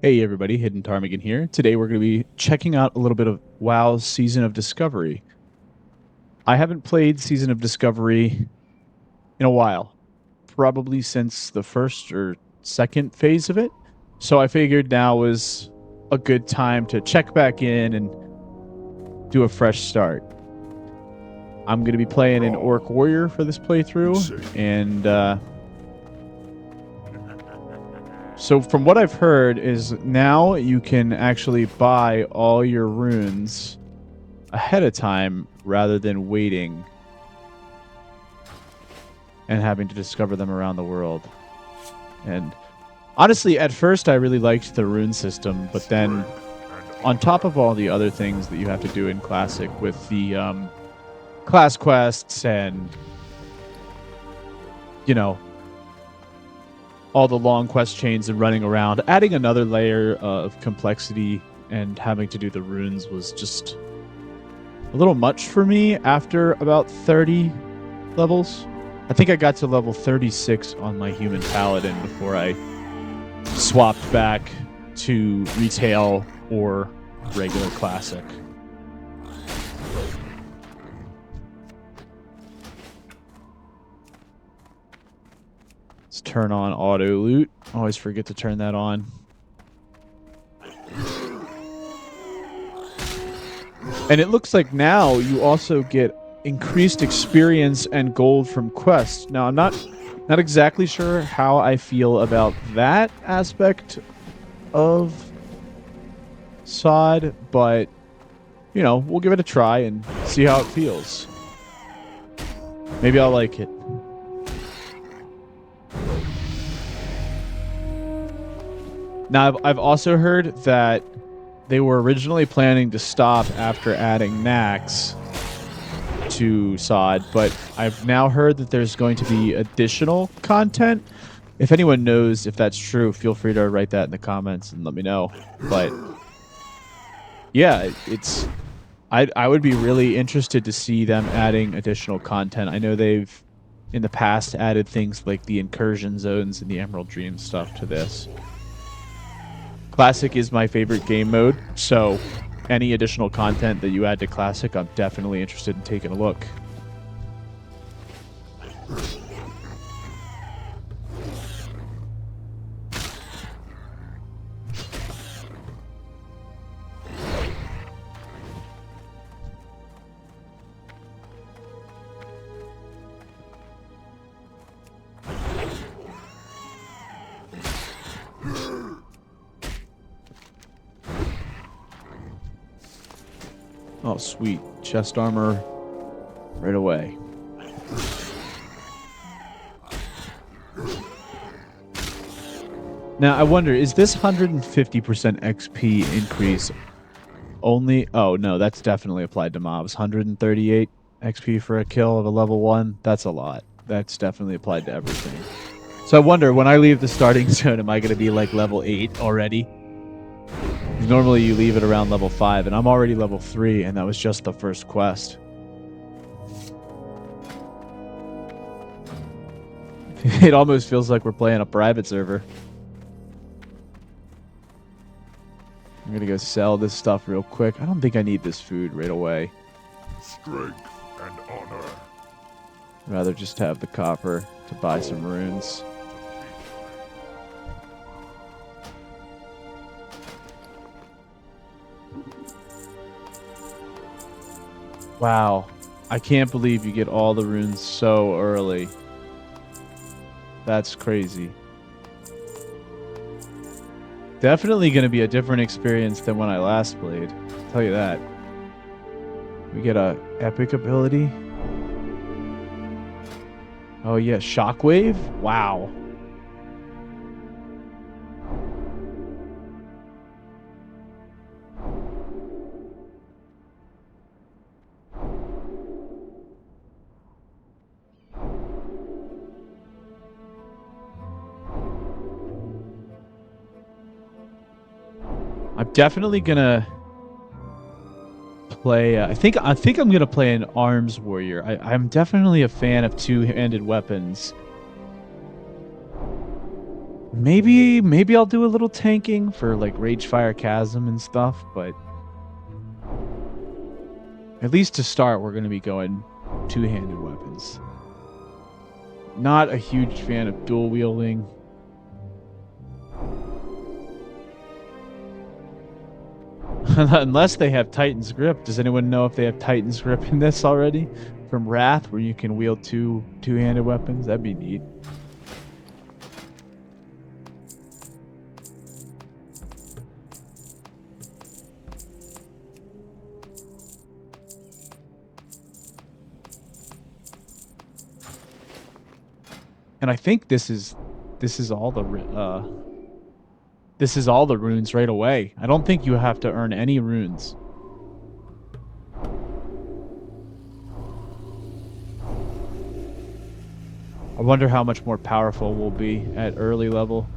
Hey everybody, Hidden Ptarmigan here. Today we're going to be checking out a little bit of WoW's Season of Discovery. I haven't played Season of Discovery in a while, probably since the first or second phase of it. So I figured now was a good time to check back in and do a fresh start. I'm going to be playing an Orc Warrior for this playthrough, and so from what I've heard is now you can actually buy all your runes ahead of time rather than waiting and having to discover them around the world. And honestly, at first I really liked the rune system, but then on top of all the other things that you have to do in Classic with the class quests and, you know, all the long quest chains and running around, adding another layer of complexity and having to do the runes was just a little much for me after about 30 levels. I think I got to level 36 on my human paladin before I swapped back to retail or regular classic. Let's turn on auto loot. Always forget to turn that on. And it looks like now you also get increased experience and gold from quests. Now, I'm not exactly sure how I feel about that aspect of SOD, but, you know, we'll give it a try and see how it feels. Maybe I'll like it. Now, I've also heard that they were originally planning to stop after adding Nax to SOD, but I've now heard that there's going to be additional content. If anyone knows if that's true, feel free to write that in the comments and let me know. But yeah, I would be really interested to see them adding additional content. I know they've in the past added things like the incursion zones and the Emerald Dream stuff to this. Classic is my favorite game mode, so any additional content that you add to Classic, I'm definitely interested in taking a look. Oh, sweet. Chest armor right away. Now, I wonder, is this 150% XP increase only... Oh, no, that's definitely applied to mobs. 138 XP for a kill of a level 1. That's a lot. That's definitely applied to everything. So I wonder, when I leave the starting zone, am I going to be like level 8 already? Normally you leave it around level 5, and I'm already level 3, and that was just the first quest. It almost feels like we're playing a private server. I'm gonna go sell this stuff real quick. I don't think I need this food right away. Strength and honor. I'd rather just have the copper to buy some runes. Wow, I can't believe you get all the runes so early. That's crazy. Definitely going to be a different experience than when I last played. I'll tell you that. We get a epic ability. Oh yeah, Shockwave? Wow. I'm definitely gonna play. I think I'm gonna play an arms warrior. I'm definitely a fan of two-handed weapons. Maybe I'll do a little tanking for like Ragefire Chasm and stuff, but at least to start, we're going to be going two-handed weapons. Not a huge fan of dual wielding. Unless they have Titan's Grip. Does anyone know if they have Titan's Grip in this already? From Wrath, where you can wield two-handed weapons? That'd be neat. And I think this is all the this is all the runes right away. I don't think you have to earn any runes. I wonder how much more powerful we'll be at early level.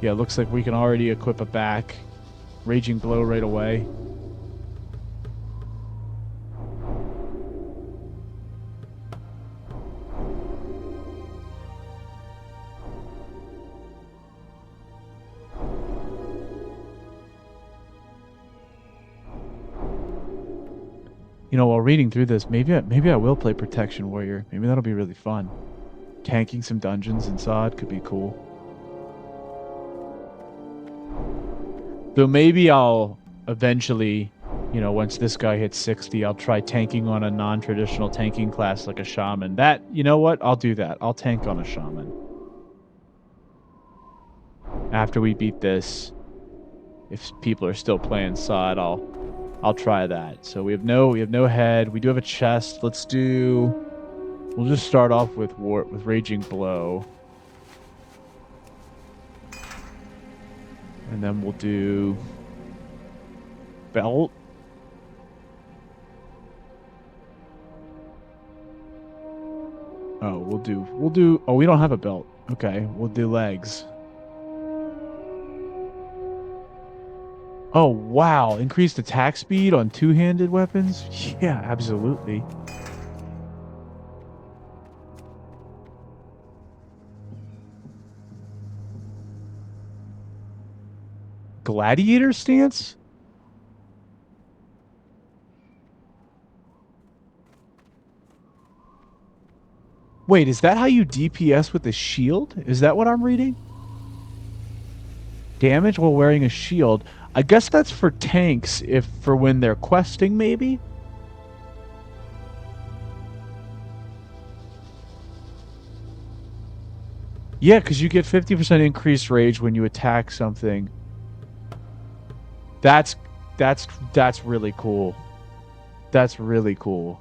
Yeah, it looks like we can already equip a back. Raging Blow right away. You know, while reading through this, maybe I will play Protection Warrior. Maybe that'll be really fun. Tanking some dungeons in Sod could be cool. So maybe I'll eventually, you know, once this guy hits 60, I'll try tanking on a non-traditional tanking class like a shaman. That, you know what? I'll do that. I'll tank on a shaman. After we beat this, if people are still playing Sod, I'll try that. So we have no head. We do have a chest. We'll just start off with Raging Blow. And then we'll do belt. Oh, we'll do oh, we don't have a belt. Okay, we'll do legs. Oh, wow. Increased attack speed on two-handed weapons? Yeah, absolutely. Gladiator stance? Wait, is that how you DPS with a shield? Is that what I'm reading? Damage while wearing a shield. I guess that's for tanks, if for when they're questing, maybe? Yeah, because you get 50% increased rage when you attack something. That's really cool. That's really cool.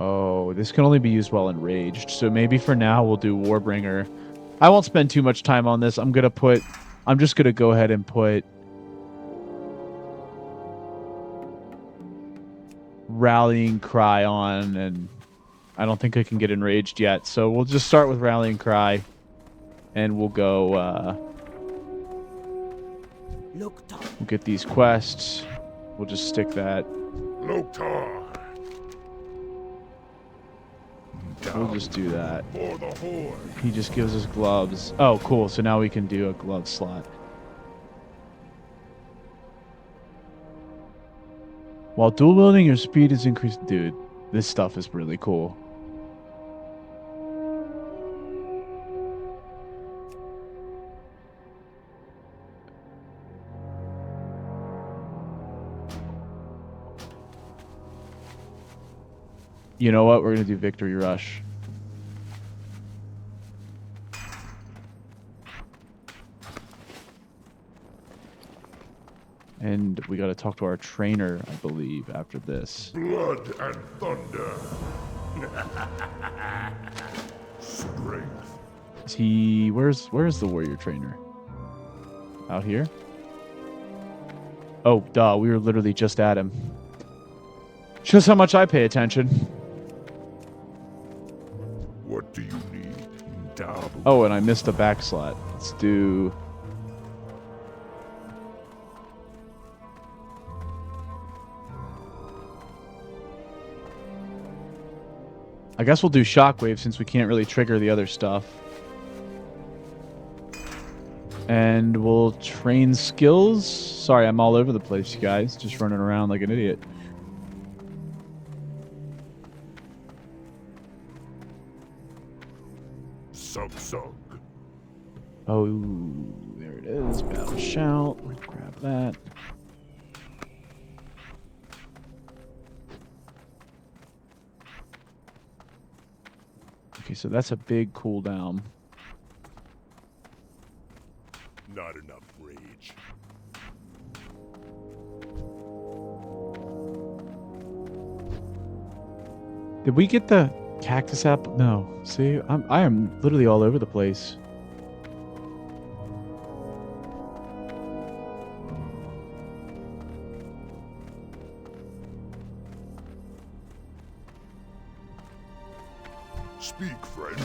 Oh, this can only be used while enraged. So maybe for now we'll do Warbringer. I won't spend too much time on this. I'm just gonna go ahead and put Rallying Cry on, and I don't think I can get enraged yet. So we'll just start with Rallying Cry, and we'll go. We'll get these quests. We'll just stick that. Loktar. We'll just do that. He just gives us gloves. Oh, cool. So now we can do a glove slot. While dual wielding, your speed is increased. Dude, this stuff is really cool. You know what? We're going to do Victory Rush. And we got to talk to our trainer, I believe, after this. Blood and thunder. Strength. Is he... Where's the warrior trainer? Out here? Oh, duh. We were literally just at him. Shows how much I pay attention. What do you need? Double. Oh, and I missed a back slot. Let's do I guess we'll do shockwave since we can't really trigger the other stuff. And we'll train skills. Sorry, I'm all over the place, you guys. Just running around like an idiot. Sug. Oh, there it is. Battle shout. Grab that. Okay, so that's a big cooldown. Not enough rage. Did we get the cactus apple? No. See, I am literally all over the place. Speak, friend.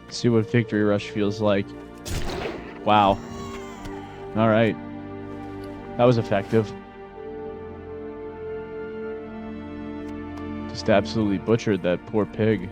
See what Victory Rush feels like. Wow. All right. That was effective. Just absolutely butchered that poor pig.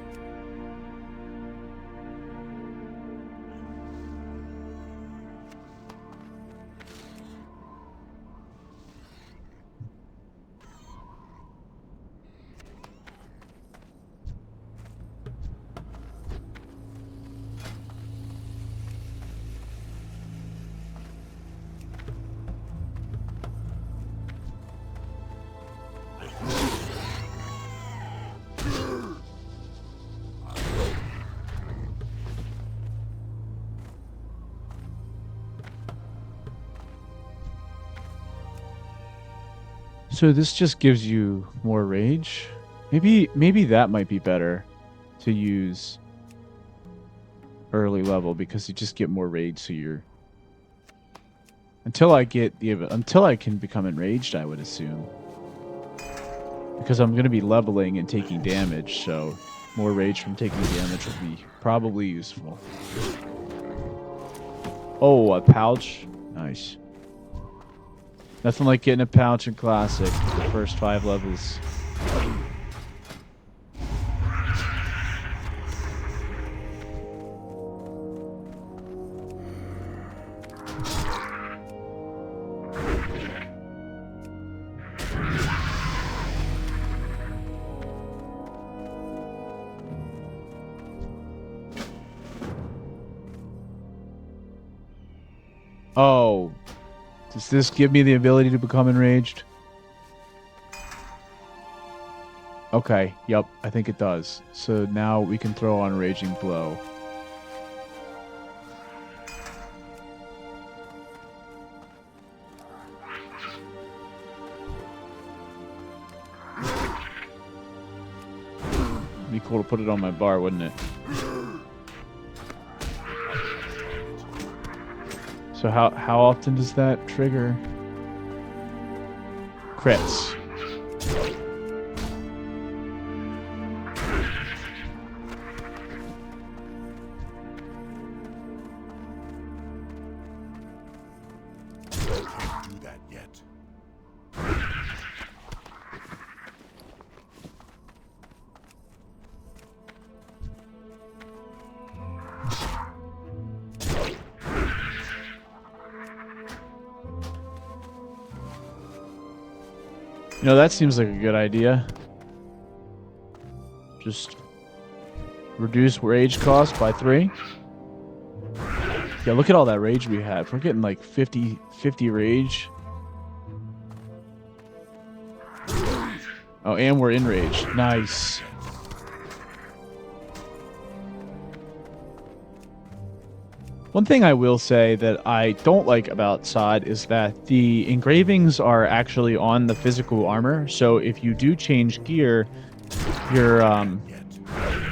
So this just gives you more rage? Maybe that might be better to use early level because you just get more rage so you're until I can become enraged, I would assume. Because I'm going to be leveling and taking damage, so more rage from taking damage will be probably useful. Oh, a pouch. Nice. Nothing like getting a pouch in Classic for the first 5 levels. Oh. Does this give me the ability to become enraged? Okay, yep, I think it does. So now we can throw on Raging Blow. It'd be cool to put it on my bar, wouldn't it? So how often does that trigger? Crits. Can't do that yet. You know, that seems like a good idea. Just reduce rage cost by 3. Yeah, look at all that rage we have. We're getting like 50 rage. Oh, and we're in rage. Nice. One thing I will say that I don't like about SOD is that the engravings are actually on the physical armor. So if you do change gear, you're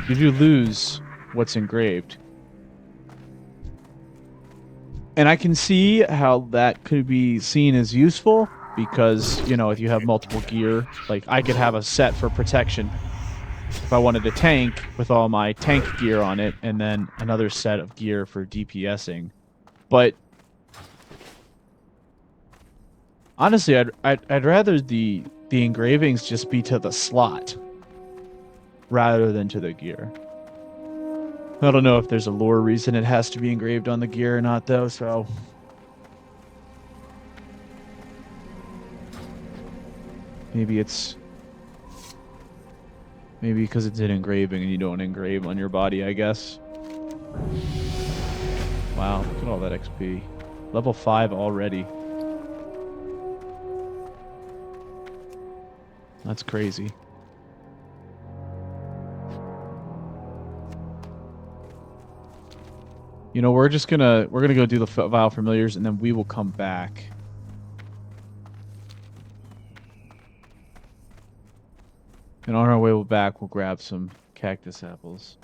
you do lose what's engraved. And I can see how that could be seen as useful because, you know, if you have multiple gear, like I could have a set for protection if I wanted a tank with all my tank gear on it, and then another set of gear for DPSing. But honestly, I'd rather the engravings just be to the slot rather than to the gear. I don't know if there's a lore reason it has to be engraved on the gear or not, though, so... Maybe because it's an engraving and you don't engrave on your body, I guess. Wow, look at all that XP. Level 5 already. That's crazy. You know, we're gonna go do the Vile Familiars, and then we will come back. And on our way back, we'll grab some cactus apples.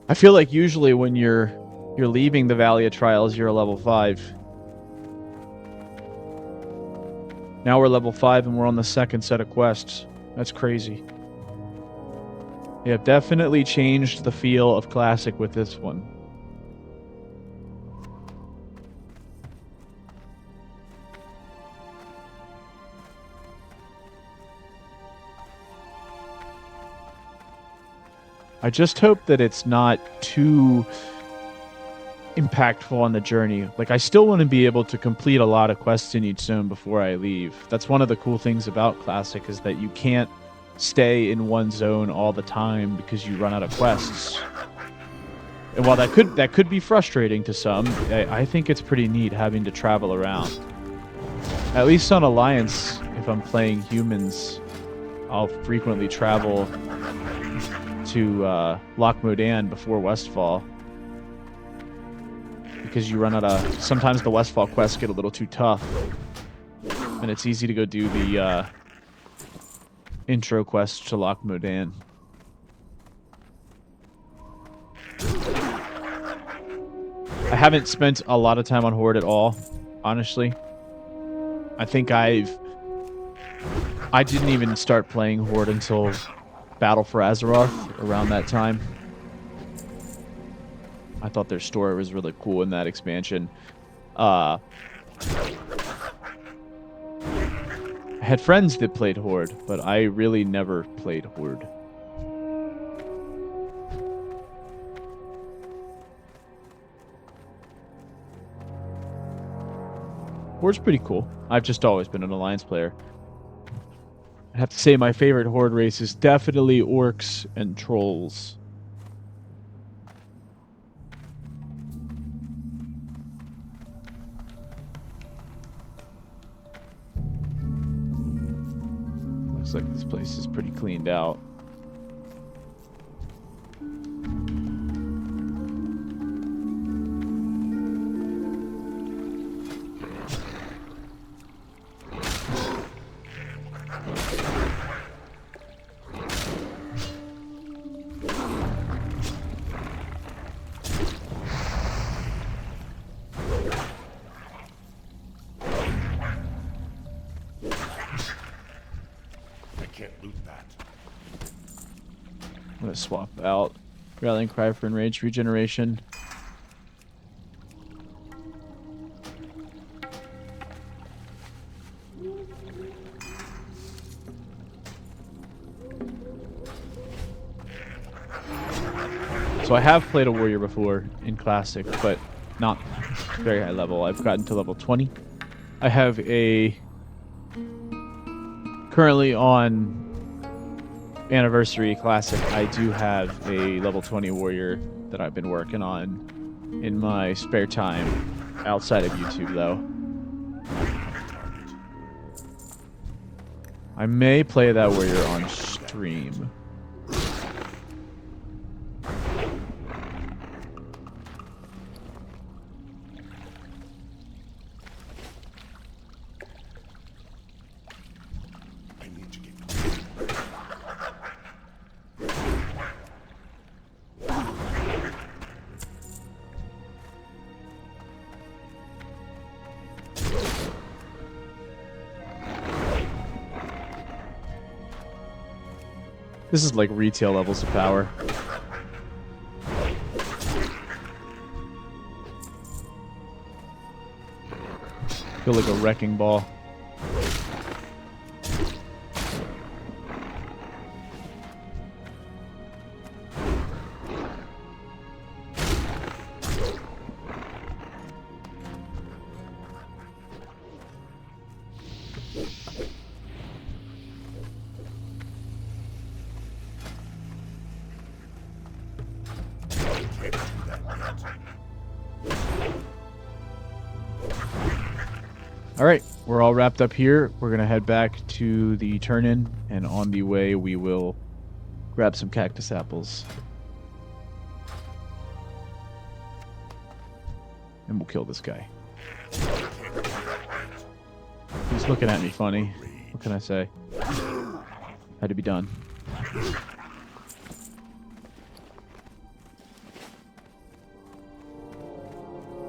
I feel like usually when you're leaving the Valley of Trials, you're a level 5. Now we're level 5 and we're on the second set of quests. That's crazy. They have definitely changed the feel of Classic with this one. I just hope that it's not too impactful on the journey. Like, I still want to be able to complete a lot of quests in each zone before I leave. That's one of the cool things about Classic, is that you can't stay in one zone all the time because you run out of quests. And while that could be frustrating to some, I think it's pretty neat having to travel around. At least on Alliance, if I'm playing humans, I'll frequently travel to Loch Modan before Westfall, because you run out of... Sometimes the Westfall quests get a little too tough, and it's easy to go do the intro quest to Loch Modan. I haven't spent a lot of time on Horde at all, honestly. I think I didn't even start playing Horde until Battle for Azeroth, around that time. I thought their story was really cool in that expansion. I had friends that played Horde, but I really never played Horde. Horde's pretty cool. I've just always been an Alliance player. I have to say my favorite Horde race is definitely Orcs and Trolls. Looks like this place is pretty cleaned out. I'm gonna swap out Rallying Cry for Enraged Regeneration. So I have played a warrior before in Classic, but not very high level. I've gotten to level 20. I have a... Currently on Anniversary Classic, I do have a level 20 warrior that I've been working on in my spare time outside of YouTube, though. I may play that warrior on stream. This is like retail levels of power. Feel like a wrecking ball. All right, we're all wrapped up here. We're going to head back to the turn-in, and on the way we will grab some cactus apples. And we'll kill this guy. He's looking at me funny. What can I say? Had to be done.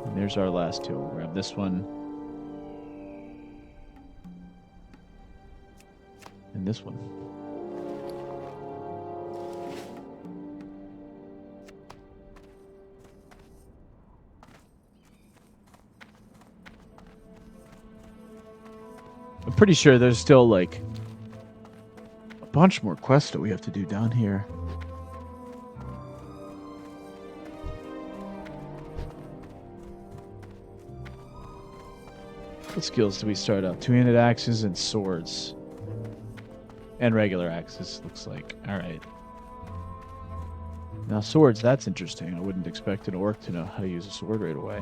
And there's our last two. We'll grab this one. And this one. I'm pretty sure there's still like a bunch more quests that we have to do down here. What skills do we start out? Two-handed axes and swords. And regular axes, looks like. Alright. Now swords, that's interesting. I wouldn't expect an orc to know how to use a sword right away.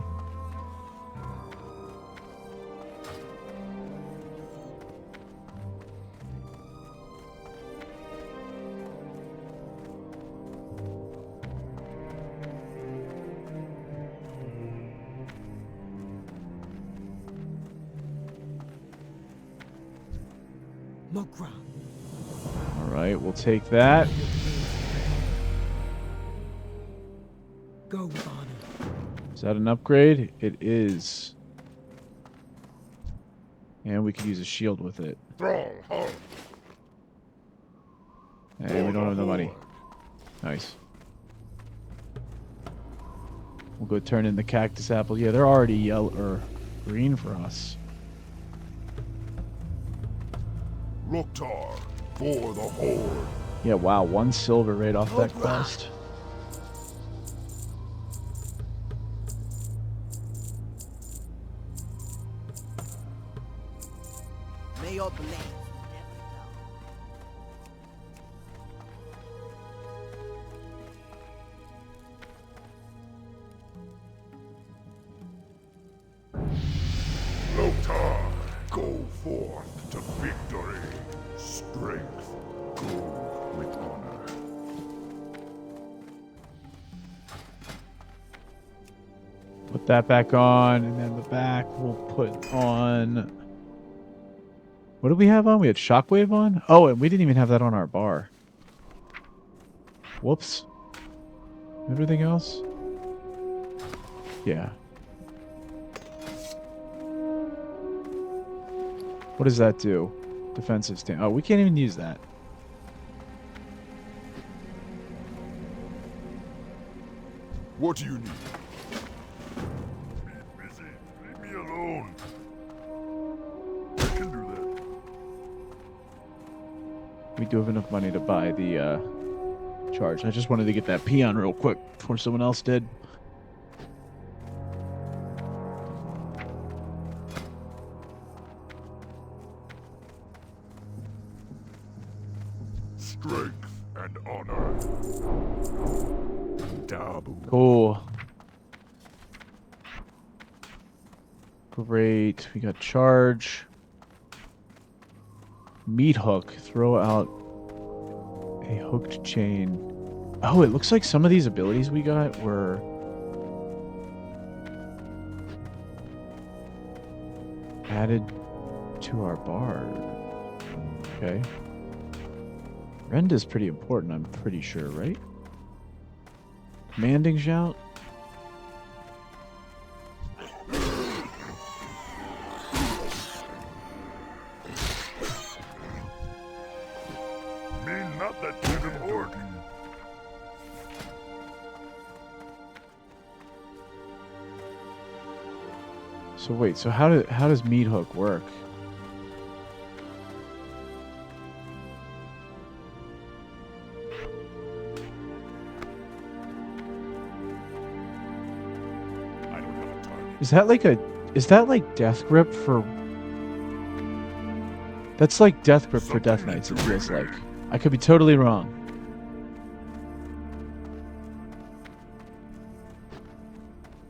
Alright, we'll take that. Go with honor. Is that an upgrade? It is. And we could use a shield with it. Stronghold. Hey, we don't have the money. Nice. We'll go turn in the cactus apple. Yeah, they're already yellow or green for us. Loktar for the Horde. Yeah, wow, 1 silver right off that quest. May your blade never Loktar, go forth to victory. Strength, go with honor. Put that back on, and then the back we'll put on... What did we have on? We had Shockwave on? Oh, and we didn't even have that on our bar. Whoops. Everything else? Yeah. What does that do? Defensive stand. Oh, we can't even use that. What do you need? Be busy. Leave me alone. I can do that. We do have enough money to buy the charge. I just wanted to get that peon real quick before someone else did. Strength and honor. Dabu. Cool. Great. We got charge. Meat hook. Throw out a hooked chain. Oh, it looks like some of these abilities we got were... added to our bard. Okay. Rend is pretty important, I'm pretty sure, right? Commanding shout? Mean not that gentlemen So wait, so how does meat hook work? I don't have a target. Is that like death grip for That's like death grip for Death Something Knights, it needs to feels like. ring. I could be totally wrong.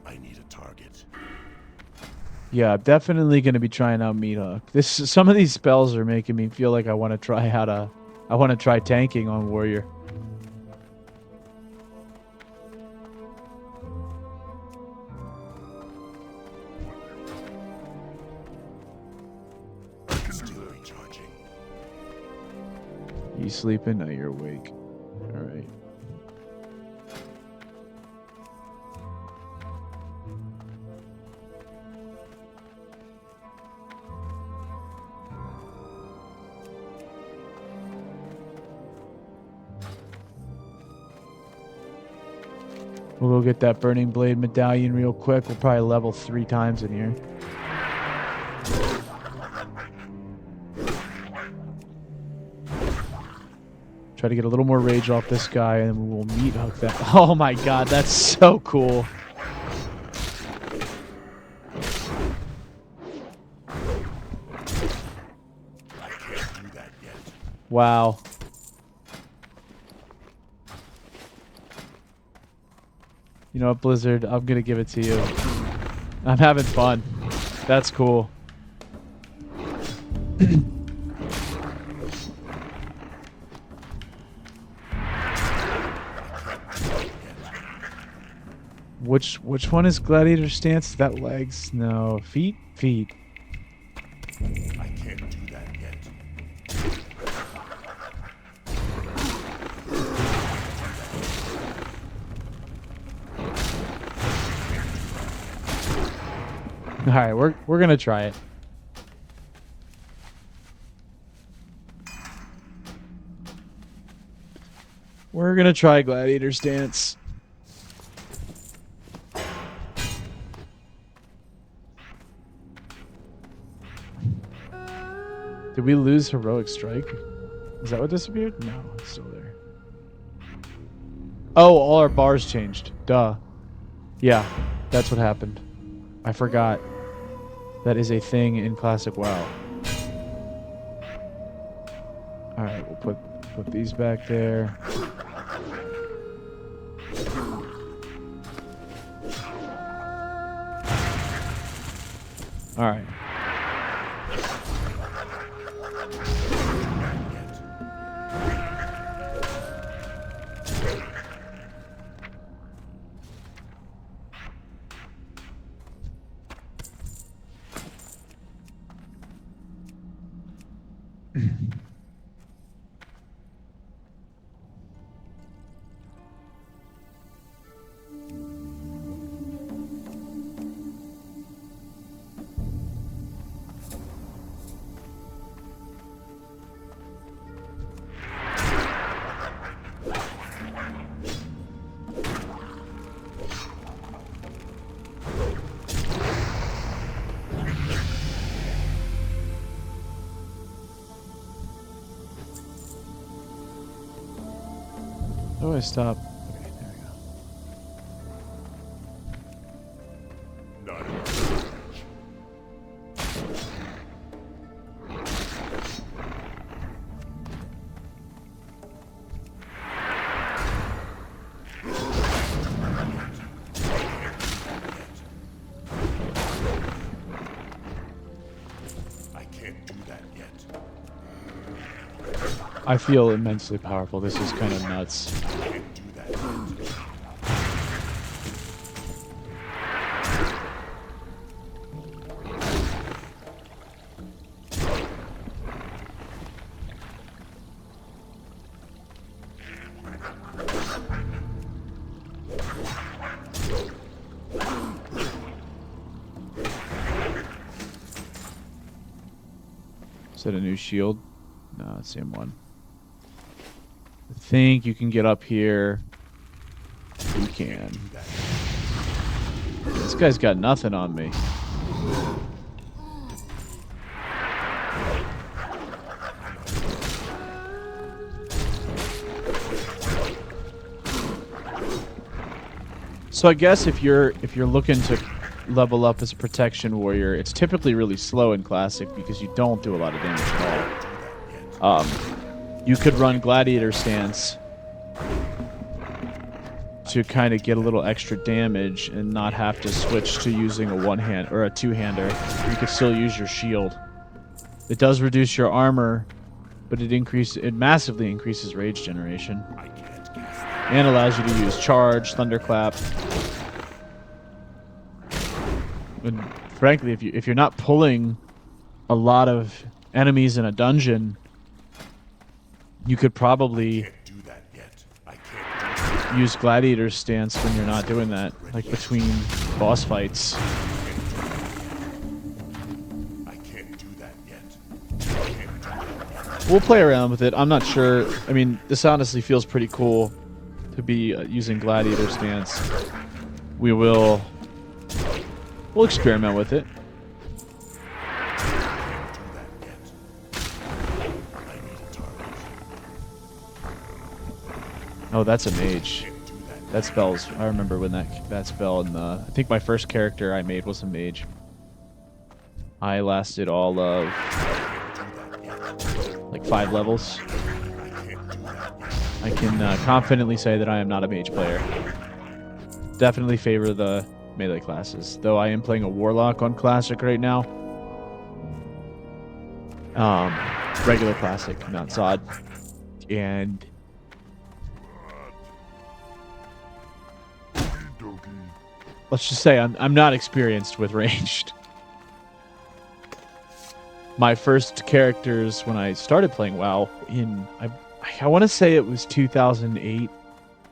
I need a target. Yeah, I'm definitely gonna be trying out meat hook. Some of these spells are making me feel like I want to try tanking on warrior. Still recharging. You sleeping? No, you're awake. All right. We'll go get that Burning Blade medallion real quick. We'll probably level 3 times in here. Try to get a little more rage off this guy, and we'll meat hook that. Oh my god, that's so cool. I can't do that yet. Wow. You know what, Blizzard? I'm gonna give it to you. I'm having fun. That's cool. Which one is gladiator stance? Is that legs? No, feet. Feet. I can't do that yet. All right, we're gonna try it. We're gonna try gladiator stance. Did we lose heroic strike? Is that what disappeared? No, it's still there. Oh, all our bars changed. Duh. Yeah, that's what happened. I forgot. That is a thing in Classic WoW. Alright, we'll put these back there. Alright. How do I stop? Okay, there we go. Not enough. I can't do that yet. I feel immensely powerful. This is kind of nuts. I can't do that yet. Is that a new shield? No, it's the same one. I think you can get up here. You can. Do that. This guy's got nothing on me. So I guess if you're looking to level up as a protection warrior, it's typically really slow in classic because you don't do a lot of damage at all. You could run gladiator stance to kind of get a little extra damage and not have to switch to using a one-hand or a two-hander. You could still use your shield. It does reduce your armor, but it massively increases rage generation. And allows you to use charge, thunderclap. And frankly, if you're not pulling a lot of enemies in a dungeon, you could probably use gladiator stance when you're not doing that, like between boss fights. We'll play around with it. I'm not sure. I mean, this honestly feels pretty cool to be using gladiator stance. We'll experiment with it. Oh, that's a mage. That spell's... I remember when that spell in the... I think my first character I made was a mage. I lasted all of... like 5 levels. I can confidently say that I am not a mage player. Definitely favor the melee classes, though I am playing a warlock on classic right now. Regular classic, not Zod. And let's just say I'm not experienced with ranged. My first characters when I started playing WoW I want to say it was 2008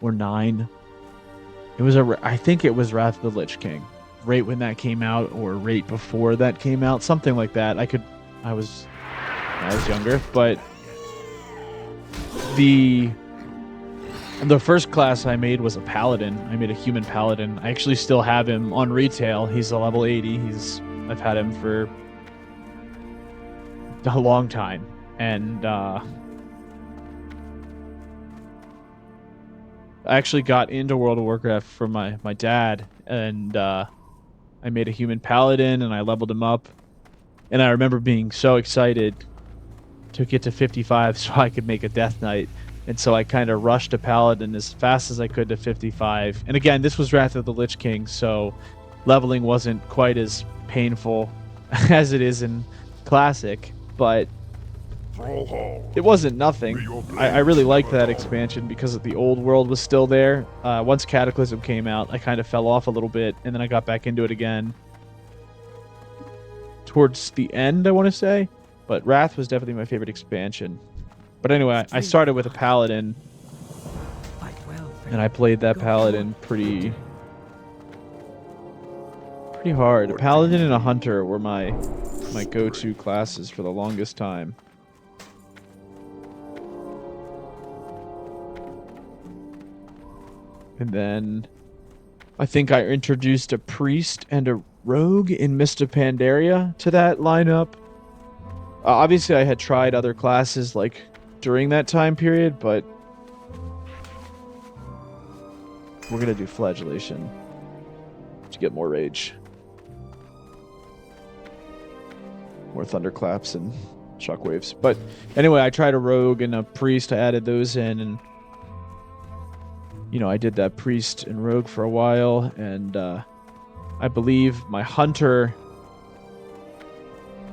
or 9. It was I think it was Wrath of the Lich King, right when that came out, or right before that came out, something like that. I was younger, but the first class I made was a paladin. I made a human paladin. I actually still have him on retail. He's a level 80. I've had him for a long time, and I actually got into World of Warcraft from my dad, and I made a human paladin, and I leveled him up. And I remember being so excited to get to 55 so I could make a Death Knight. And so I kind of rushed a paladin as fast as I could to 55. And again, this was Wrath of the Lich King, so leveling wasn't quite as painful as it is in Classic, but it wasn't nothing. I really liked that expansion because the old world was still there. Once Cataclysm came out, I kind of fell off a little bit, and then I got back into it again towards the end, I want to say. But Wrath was definitely my favorite expansion. But anyway, I started with a paladin, and I played that paladin pretty hard. A paladin and a hunter were my go-to classes for the longest time. And then I think I introduced a priest and a rogue in Mist of Pandaria to that lineup. Obviously, I had tried other classes like during that time period, but we're going to do Flagellation to get more rage. More thunderclaps and shockwaves. But anyway, I tried a rogue and a priest. I added those in, and I did that priest and rogue for a while, and I believe my hunter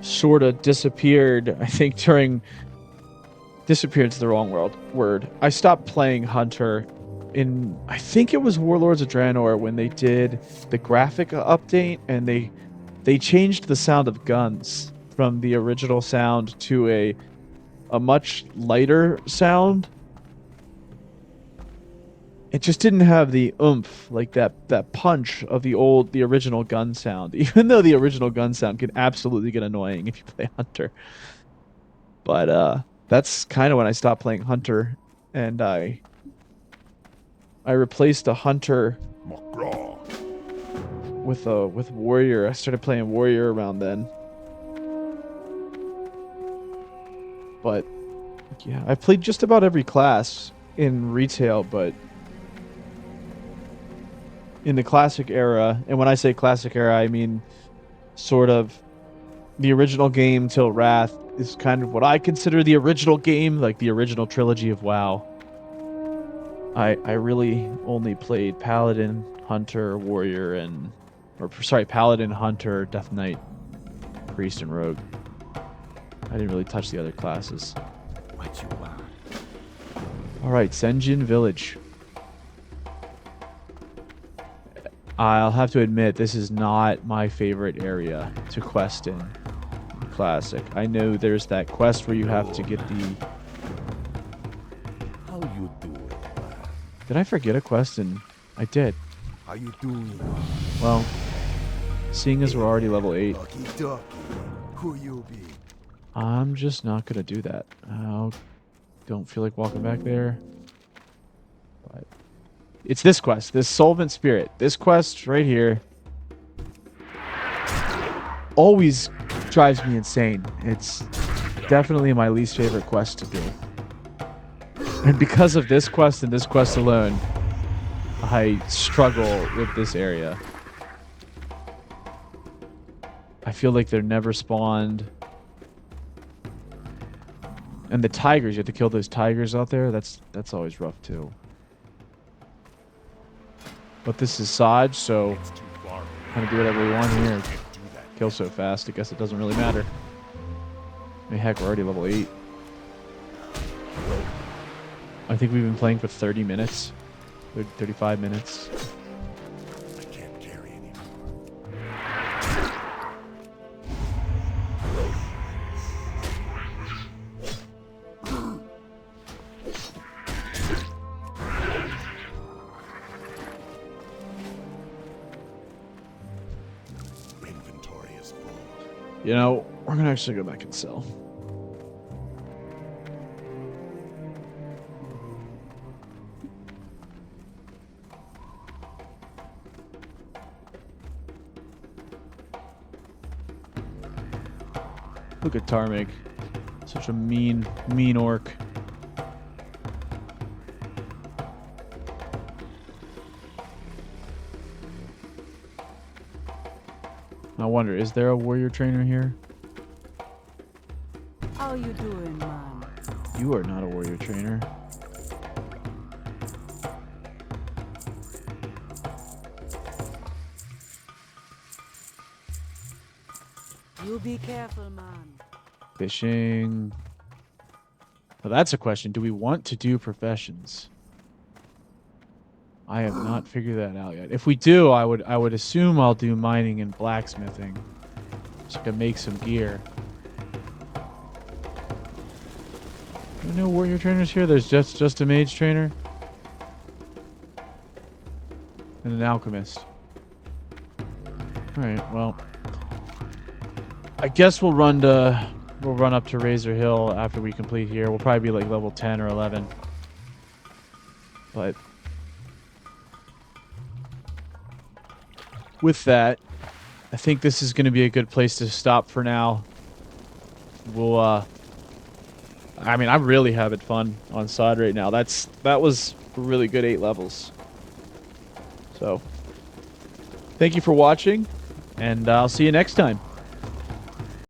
sort of disappeared. I think disappeared's the wrong word. I stopped playing hunter in, I think it was Warlords of Draenor, when they did the graphic update, and they changed the sound of guns from the original sound to a much lighter sound. It just didn't have the oomph, like that punch of the original gun sound. Even though the original gun sound can absolutely get annoying if you play Hunter. But that's kind of when I stopped playing Hunter, and I replaced a Hunter with Warrior. I started playing Warrior around then. But yeah, I played just about every class in retail, but in the classic era, and when I say classic era, I mean sort of the original game till Wrath is kind of what I consider the original game, like the original trilogy of WoW. I really only played Paladin, Hunter, Warrior, Paladin, Hunter, Death Knight, Priest, and Rogue. I didn't really touch the other classes. What you want? All right, Senjin Village. I'll have to admit, this is not my favorite area to quest in Classic. I know there's that quest where you have to get the... How you doing? Did I forget a quest? And I did. How you doing? Well, seeing as we're already level 8, Ducky ducky. Who you be? I'm just not going to do that. I don't feel like walking back there. But it's this quest, this Solvent Spirit. This quest right here always drives me insane. It's definitely my least favorite quest to do. And because of this quest and this quest alone, I struggle with this area. I feel like they're never spawned. And the tigers, you have to kill those tigers out there. That's always rough too. But this is Saj, so kind of do whatever we want here. Kill so fast, I guess it doesn't really matter. I mean, heck, we're already level 8. I think we've been playing for 30 minutes. 35 minutes. I can't carry anymore. Inventory is full. You know, we're gonna actually go back and sell. Look at Tarmig. Such a mean orc. I wonder, is there a warrior trainer here? How you doing, man? You are not a warrior trainer. You be careful, man. Fishing. Well, that's a question. Do we want to do professions? I have not figured that out yet. If we do, I would assume I'll do mining and blacksmithing, so I can make some gear. There are no warrior trainers here. There's just a mage trainer and an alchemist. All right. Well, I guess we'll run up to Razor Hill after we complete here. We'll probably be like level 10 or 11. But with that, I think this is going to be a good place to stop for now. We'll I mean, I'm really having fun on sod right now. That was a really good 8 levels. So, thank you for watching, and I'll see you next time.